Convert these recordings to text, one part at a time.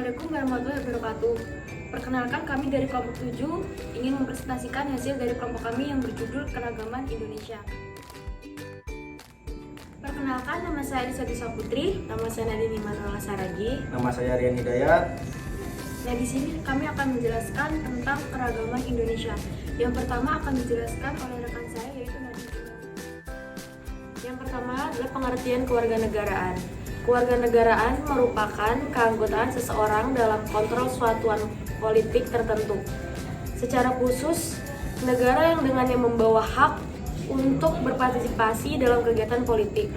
Assalamualaikum warahmatullahi wabarakatuh. Perkenalkan, kami dari kelompok 7 ingin mempresentasikan hasil dari kelompok kami yang berjudul Keragaman Indonesia. Perkenalkan, nama saya Elisa Disa Putri, nama saya Nadine Immanuela Saragi. Nama saya Rian Hidayat. Nah, di sini kami akan menjelaskan tentang keragaman Indonesia. Yang pertama akan dijelaskan oleh rekan saya, yaitu Nadine. Yang pertama adalah pengertian kewarganegaraan. Kewarganegaraan merupakan keanggotaan seseorang dalam kontrol satuan politik tertentu. Secara khusus, negara yang dengannya membawa hak untuk berpartisipasi dalam kegiatan politik.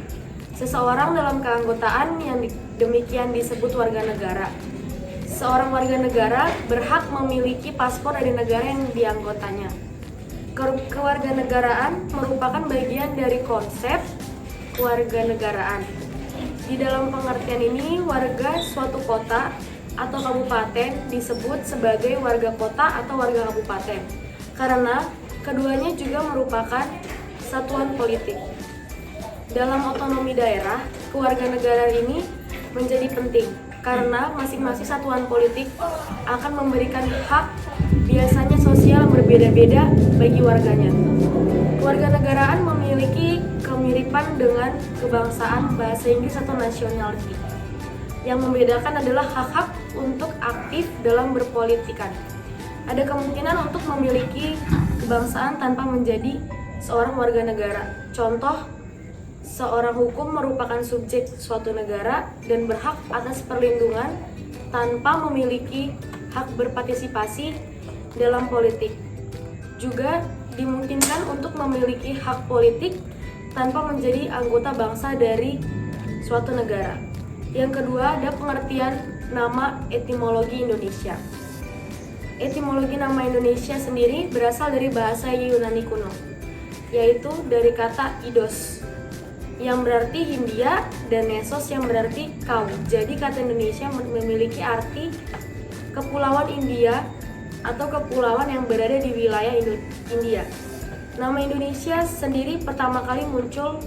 Seseorang dalam keanggotaan yang demikian disebut warga negara. Seorang warga negara berhak memiliki paspor dari negara yang dianggotanya. Kewarganegaraan merupakan bagian dari konsep kewarganegaraan. Di dalam pengertian ini, warga suatu kota atau kabupaten disebut sebagai warga kota atau warga kabupaten, karena keduanya juga merupakan satuan politik. Dalam otonomi daerah, kewarganegaraan ini menjadi penting karena masing-masing satuan politik akan memberikan hak biasanya sosial berbeda-beda bagi warganya. Kewarganegaraan memiliki kemiripan dengan kebangsaan, bahasa Inggris atau nationality. Yang membedakan adalah hak-hak untuk aktif dalam berpolitikan. Ada kemungkinan untuk memiliki kebangsaan tanpa menjadi seorang warga negara. Contoh, seorang hukum merupakan subjek suatu negara dan berhak atas perlindungan tanpa memiliki hak berpartisipasi dalam politik. Juga dimungkinkan untuk memiliki hak politik tanpa menjadi anggota bangsa dari suatu negara. Yang kedua ada pengertian nama etimologi Indonesia. Etimologi nama Indonesia sendiri berasal dari bahasa Yunani kuno, yaitu dari kata idos yang berarti Hindia dan nesos yang berarti kau. Jadi kata Indonesia memiliki arti kepulauan India atau kepulauan yang berada di wilayah India. Nama Indonesia sendiri pertama kali muncul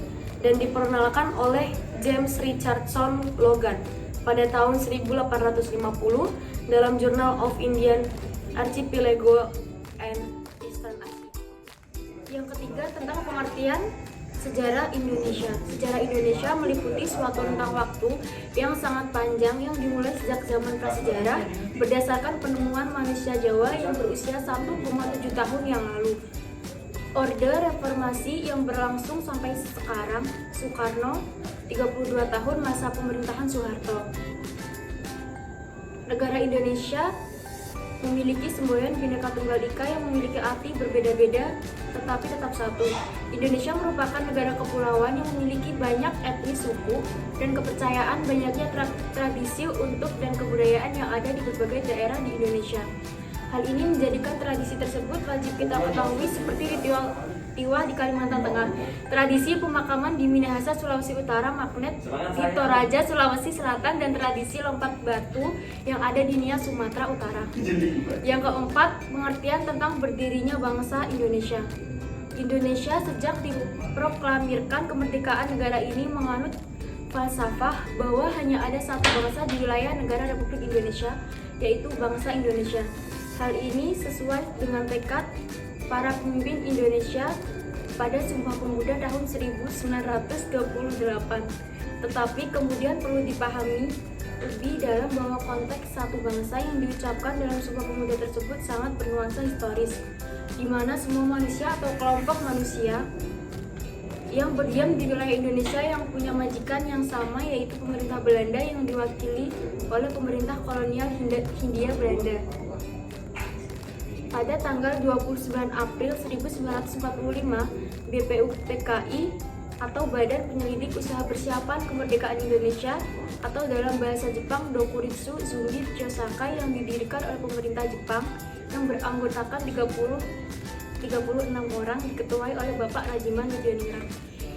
dan diperkenalkan oleh James Richardson Logan pada tahun 1850 dalam Journal of Indian Archipelago and Eastern Asia. Yang ketiga tentang pengertian sejarah Indonesia. Sejarah Indonesia meliputi suatu rentang waktu yang sangat panjang yang dimulai sejak zaman prasejarah berdasarkan penemuan manusia Jawa yang berusia 1,7 tahun yang lalu. Orde Reformasi yang berlangsung sampai sekarang, Soekarno, 32 tahun masa pemerintahan Soeharto. Negara Indonesia memiliki semboyan Bhinneka Tunggal Ika yang memiliki arti berbeda-beda tetapi tetap satu. Indonesia merupakan negara kepulauan yang memiliki banyak etnis suku dan kepercayaan banyaknya tradisi untuk dan kebudayaan yang ada di berbagai daerah di Indonesia. Hal ini menjadikan tradisi tersebut wajib kita ketahui seperti ritual Tiwa di Kalimantan Tengah, tradisi pemakaman di Minahasa, Sulawesi Utara, Magnet di Toraja, Sulawesi Selatan, dan tradisi lompat batu yang ada di Nias, Sumatera Utara. Yang keempat, pengertian tentang berdirinya bangsa Indonesia. Indonesia sejak diproklamirkan kemerdekaan negara ini menganut falsafah bahwa hanya ada satu bangsa di wilayah negara Republik Indonesia, yaitu bangsa Indonesia. Hal ini sesuai dengan tekad para pemimpin Indonesia pada Sumpah Pemuda tahun 1928. Tetapi kemudian perlu dipahami lebih dalam bahwa konteks satu bangsa yang diucapkan dalam Sumpah Pemuda tersebut sangat bernuansa historis, di mana semua manusia atau kelompok manusia yang berdiam di wilayah Indonesia yang punya majikan yang sama, yaitu pemerintah Belanda yang diwakili oleh pemerintah kolonial Hindia Belanda. Pada tanggal 29 April 1945, BPUPKI atau Badan Penyelidik Usaha Persiapan Kemerdekaan Indonesia atau dalam bahasa Jepang Dokuritsu Zungi Chosaka yang didirikan oleh pemerintah Jepang yang beranggotakan 36 orang diketuai oleh Bapak Rajiman Widyanira.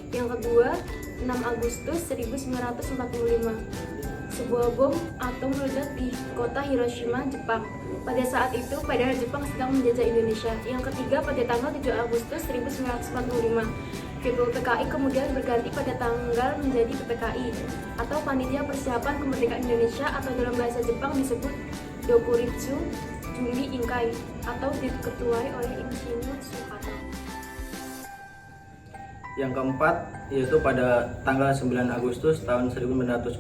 Yang kedua, 6 Agustus 1945. Sebuah bom atom meledak di kota Hiroshima, Jepang. Pada saat itu, padahal Jepang sedang menjajah Indonesia. Yang ketiga, pada tanggal 7 Agustus 1945, Fitur PKI kemudian berganti pada tanggal menjadi PPKI atau Panitia Persiapan Kemerdekaan Indonesia, atau dalam bahasa Jepang disebut Dokuritsu Jumbi Inkai, atau diketuai oleh Insinyur Soekarno. Yang keempat yaitu pada tanggal 9 Agustus tahun 1945,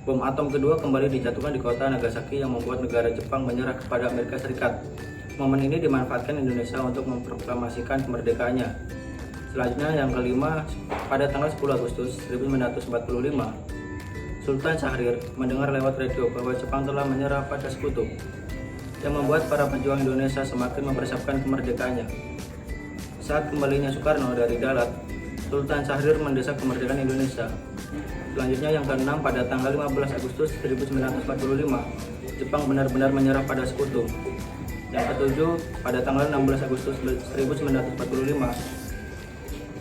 bom atom kedua kembali dijatuhkan di kota Nagasaki yang membuat negara Jepang menyerah kepada Amerika Serikat. Momen ini dimanfaatkan Indonesia untuk memproklamasikan kemerdekaannya. Selanjutnya yang kelima, pada tanggal 10 Agustus 1945, Sultan Syahrir mendengar lewat radio bahwa Jepang telah menyerah pada sekutu, yang membuat para pejuang Indonesia semakin mempersiapkan kemerdekaannya. Saat kembalinya Soekarno dari Dalat, Sultan Syahrir mendesak kemerdekaan Indonesia. Selanjutnya yang keenam, pada tanggal 15 Agustus 1945, Jepang benar-benar menyerah pada sekutu. Yang ketujuh, pada tanggal 16 Agustus 1945,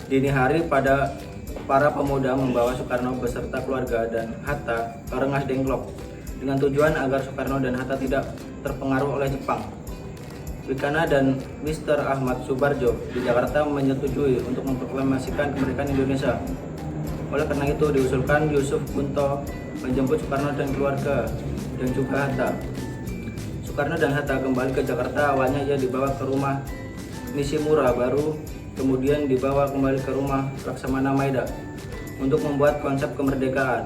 dini hari pada para pemuda membawa Soekarno beserta keluarga dan Hatta ke Rengas Dengklok dengan tujuan agar Soekarno dan Hatta tidak terpengaruh oleh Jepang. Wikana dan Mr. Ahmad Subarjo di Jakarta menyetujui untuk memproklamasikan kemerdekaan Indonesia. Oleh karena itu diusulkan Yusuf Kunto menjemput Soekarno dan keluarga dan juga Hatta. Soekarno dan Hatta kembali ke Jakarta. Awalnya ia dibawa ke rumah Nishimura, baru kemudian dibawa kembali ke rumah Laksamana Maeda untuk membuat konsep kemerdekaan.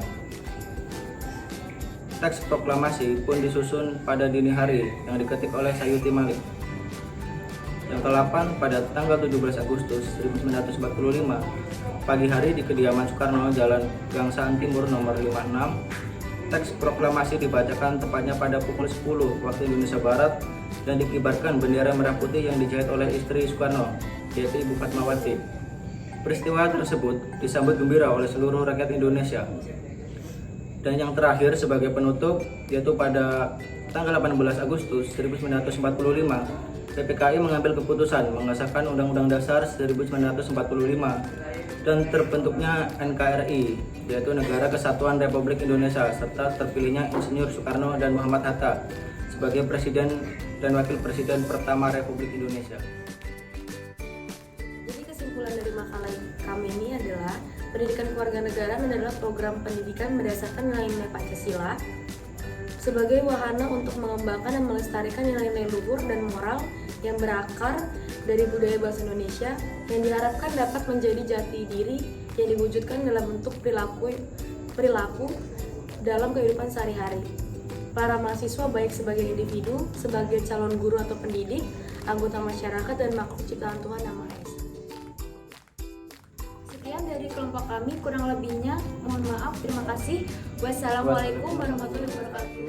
Teks proklamasi pun disusun pada dini hari yang diketik oleh Sayuti Malik. Yang ke-8, pada tanggal 17 Agustus 1945, pagi hari di kediaman Soekarno, Jalan Gangsaan Timur nomor 56, teks proklamasi dibacakan tepatnya pada pukul 10 waktu Indonesia Barat dan dikibarkan bendera merah putih yang dijahit oleh istri Soekarno, yaitu Ibu Fatmawati. Peristiwa tersebut disambut gembira oleh seluruh rakyat Indonesia. Dan yang terakhir sebagai penutup, yaitu pada tanggal 18 Agustus 1945, PPKI mengambil keputusan mengesahkan Undang-Undang Dasar 1945 dan terbentuknya NKRI, yaitu Negara Kesatuan Republik Indonesia, serta terpilihnya Insinyur Soekarno dan Muhammad Hatta sebagai Presiden dan Wakil Presiden pertama Republik Indonesia. Jadi kesimpulan dari makalah kami ini adalah pendidikan kewarganegaraan adalah program pendidikan berdasarkan nilai-nilai Pancasila sebagai wahana untuk mengembangkan dan melestarikan nilai-nilai luhur dan moral yang berakar dari budaya bangsa Indonesia, yang diharapkan dapat menjadi jati diri yang diwujudkan dalam bentuk perilaku dalam kehidupan sehari-hari. Para mahasiswa baik sebagai individu, sebagai calon guru atau pendidik, anggota masyarakat, dan makhluk ciptaan Tuhan Yang Maha Esa. Sekian dari kelompok kami, kurang lebihnya mohon maaf. Terima kasih. Wassalamualaikum warahmatullahi wabarakatuh.